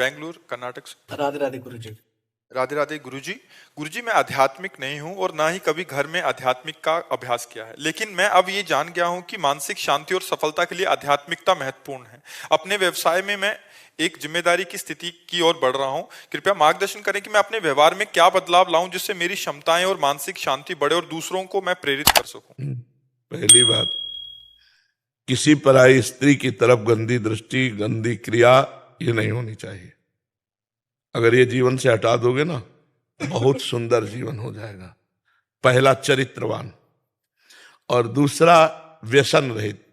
बेंगलुरु कर्नाटक से। राधे राधे गुरुजी। राधे राधे गुरुजी। गुरुजी, मैं आध्यात्मिक नहीं हूं और ना ही कभी घर में आध्यात्मिक का अभ्यास किया है, लेकिन मैं अब ये जान गया हूं कि मानसिक शांति और सफलता के लिए आध्यात्मिकता महत्वपूर्ण है। अपने व्यवसाय में मैं एक जिम्मेदारी की स्थिति की ओर बढ़ रहा हूं। कृपया मार्गदर्शन करें कि मैं अपने व्यवहार में क्या बदलाव लाऊं जिससे मेरी क्षमताएं और मानसिक शांति बढ़े और दूसरों को मैं प्रेरित कर सकूं। पहली बात, किसी पराई स्त्री की तरफ गंदी दृष्टि, गंदी क्रिया ये नहीं होनी चाहिए। अगर ये जीवन से हटा दोगे ना, बहुत सुंदर जीवन हो जाएगा। पहला, चरित्रवान। और दूसरा, व्यसन रहित,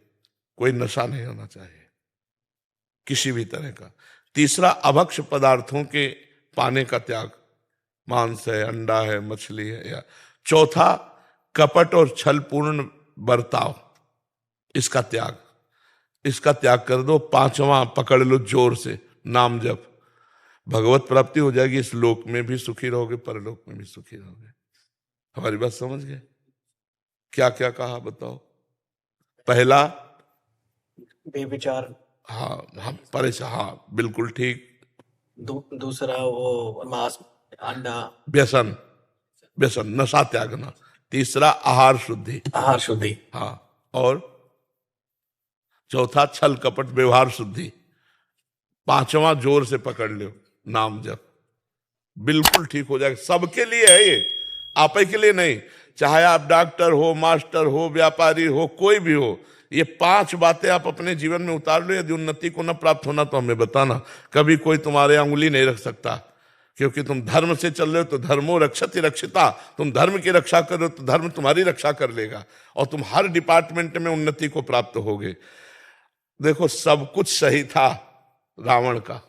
कोई नशा नहीं होना चाहिए किसी भी तरह का। तीसरा, अभक्ष पदार्थों के पाने का त्याग, मांस है, अंडा है, मछली है। या चौथा, कपट और छलपूर्ण बर्ताव, इसका त्याग कर दो। पांचवा, पकड़ लो जोर से, नाम जप। भगवत प्राप्ति हो जाएगी, इस लोक में भी सुखी रहोगे, परलोक में भी सुखी रहोगे। हमारी बात समझ गए? क्या क्या कहा बताओ? पहला, बेविचार। हाँ परेशान, हाँ बिल्कुल ठीक। दूसरा, वो मांस, अंडा, व्यसन, नशा त्यागना। तीसरा, आहार शुद्धि। हाँ। और चौथा, छल कपट व्यवहार शुद्धि। पांचवा, जोर से पकड़ लो, नाम जप। बिल्कुल ठीक हो जाएगा। सबके लिए है ये, आप ही के लिए नहीं। चाहे आप डॉक्टर हो, मास्टर हो, व्यापारी हो, कोई भी हो, ये 5 बातें आप अपने जीवन में उतार लो। यदि उन्नति को न प्राप्त होना तो हमें बताना। कभी कोई तुम्हारे अंगुली नहीं रख सकता, क्योंकि तुम धर्म से चल रहे हो तो धर्मो रक्षति रक्षिता। तुम धर्म की रक्षा कर रहे हो तो धर्म तुम्हारी रक्षा कर लेगा, और तुम हर डिपार्टमेंट में उन्नति को प्राप्त होगे। देखो, सब कुछ सही था रावण का,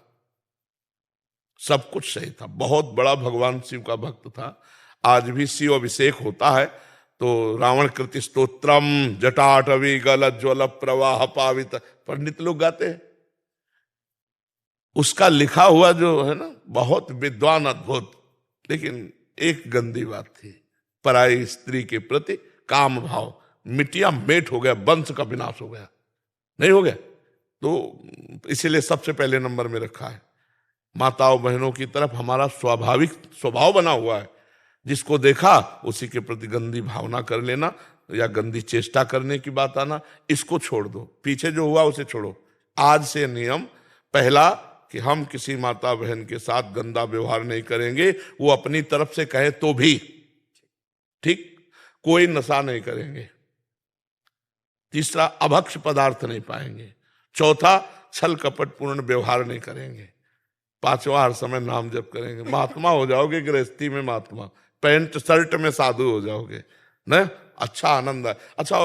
सब कुछ सही था। बहुत बड़ा भगवान शिव का भक्त था। आज भी शिव अभिषेक होता है तो रावण कृति स्तोत्रम जटाटवी गल ज्वल प्रवाह पावित पंडित लोग गाते हैं। उसका लिखा हुआ जो है ना, बहुत विद्वान, अद्भुत। लेकिन एक गंदी बात थी, पराई स्त्री के प्रति काम भाव। मिटिया मेट हो गया, वंश का विनाश हो गया। नहीं हो गया तो इसीलिए सबसे पहले नंबर में रखा है। माताओं बहनों की तरफ हमारा स्वाभाविक स्वभाव बना हुआ है, जिसको देखा उसी के प्रति गंदी भावना कर लेना या गंदी चेष्टा करने की बात आना, इसको छोड़ दो। पीछे जो हुआ उसे छोड़ो। आज से नियम पहला कि हम किसी माता बहन के साथ गंदा व्यवहार नहीं करेंगे, वो अपनी तरफ से कहे तो भी। ठीक, कोई नशा नहीं करेंगे। तीसरा, अभक्ष पदार्थ नहीं पाएंगे। चौथा, छल कपट पूर्ण व्यवहार नहीं करेंगे। पांचवा, हर समय नाम जप करेंगे। महात्मा हो जाओगे, गृहस्थी में महात्मा, पैंट शर्ट में साधु हो जाओगे ना। अच्छा आनंद है। अच्छा,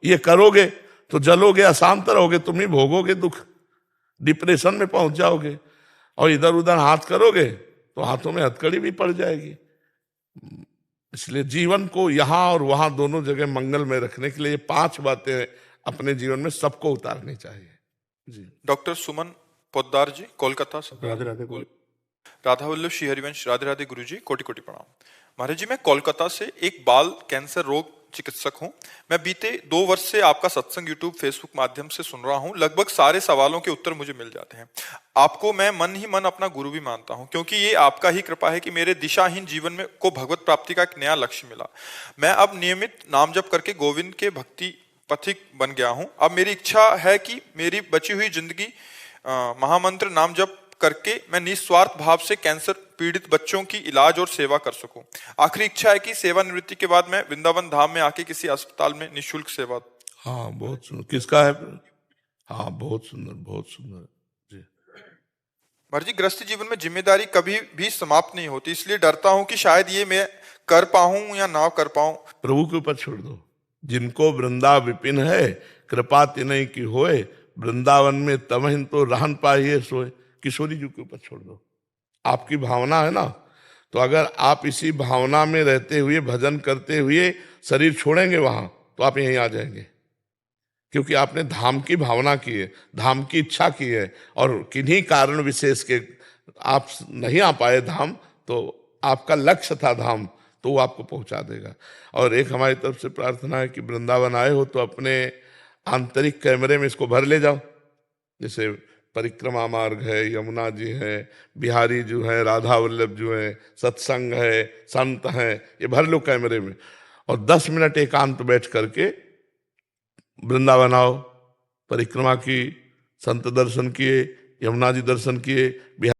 ये करोगे तो जलोगे, अशांत रहोगे, तुम ही भोगोगे दुख, डिप्रेशन में पहुंच जाओगे। और इधर उधर हाथ करोगे तो हाथों में हथकड़ी भी पड़ जाएगी। इसलिए जीवन को यहां और वहां दोनों जगह मंगल में रखने के लिए 5 बातें अपने जीवन में सबको उतारनी चाहिए। जी। डॉक्टर सुमन पोद्दार जी, कोलकाता से। राधे राधे गुरु। राधा वल्लभ श्री हरिवंश। राधे राधे गुरु जी, कोटि कोटि प्रणाम। महाराज जी, मैं कोलकाता से एक बाल कैंसर रोग चिकित्सक हूं। मैं बीते 2 वर्ष से आपका सत्संग यूट्यूब फेसबुक माध्यम से सुन रहा हूं। लगभग सारे सवालों के उत्तर मुझे मिल जाते हैं। आपको मैं मन ही मन अपना गुरु भी मानता हूं, क्योंकि ये आपका ही कृपा है कि मेरे दिशाहीन जीवन में को भगवत प्राप्ति का एक नया लक्ष्य मिला। मैं अब नियमित नाम जप करके गोविंद के भक्ति पथिक बन गया हूं। अब मेरी इच्छा है कि मेरी बची हुई जिंदगी महामंत्र नाम जप करके मैं निस्वार्थ भाव से कैंसर पीड़ित बच्चों की इलाज और सेवा कर सकूं। आखिरी इच्छा है कि सेवानिवृत्ति के बाद मैं वृंदावन धाम में आके किसी अस्पताल में निःशुल्क सेवा। हाँ, बहुत सुंदर। किसका है? हाँ, बहुत सुंदर, बहुत सुंदर जी। महाराज जी, गृहस्थ जीवन में जिम्मेदारी कभी भी समाप्त नहीं होती, इसलिए डरता हूं कि शायद ये मैं कर पाऊं या ना कर पाऊं। प्रभु के ऊपर छोड़ दो। जिनको वृंदा विपिन है, कृपा तिनहि की होए, वृंदावन में तमहिन तो रहन पाइए सोए। किशोरी जी के ऊपर छोड़ दो। आपकी भावना है ना, तो अगर आप इसी भावना में रहते हुए भजन करते हुए शरीर छोड़ेंगे वहां, तो आप यहीं आ जाएंगे। क्योंकि आपने धाम की भावना की है, धाम की इच्छा की है, और किन्हीं कारण विशेष के आप नहीं आ पाए धाम, तो आपका लक्ष्य था धाम, तो वो आपको पहुंचा देगा। और एक हमारी तरफ से प्रार्थना है कि वृंदावन आए हो तो अपने आंतरिक कैमरे में इसको भर ले जाओ। जैसे परिक्रमा मार्ग है, यमुना जी है, बिहारी जो है, राधा वल्लभ जो है, सत्संग है, संत हैं, ये भर लो कैमरे में और 10 मिनट एकांत बैठ करके वृंदावन आओ, परिक्रमा की, संत दर्शन किए, यमुना जी दर्शन किए, बिहारी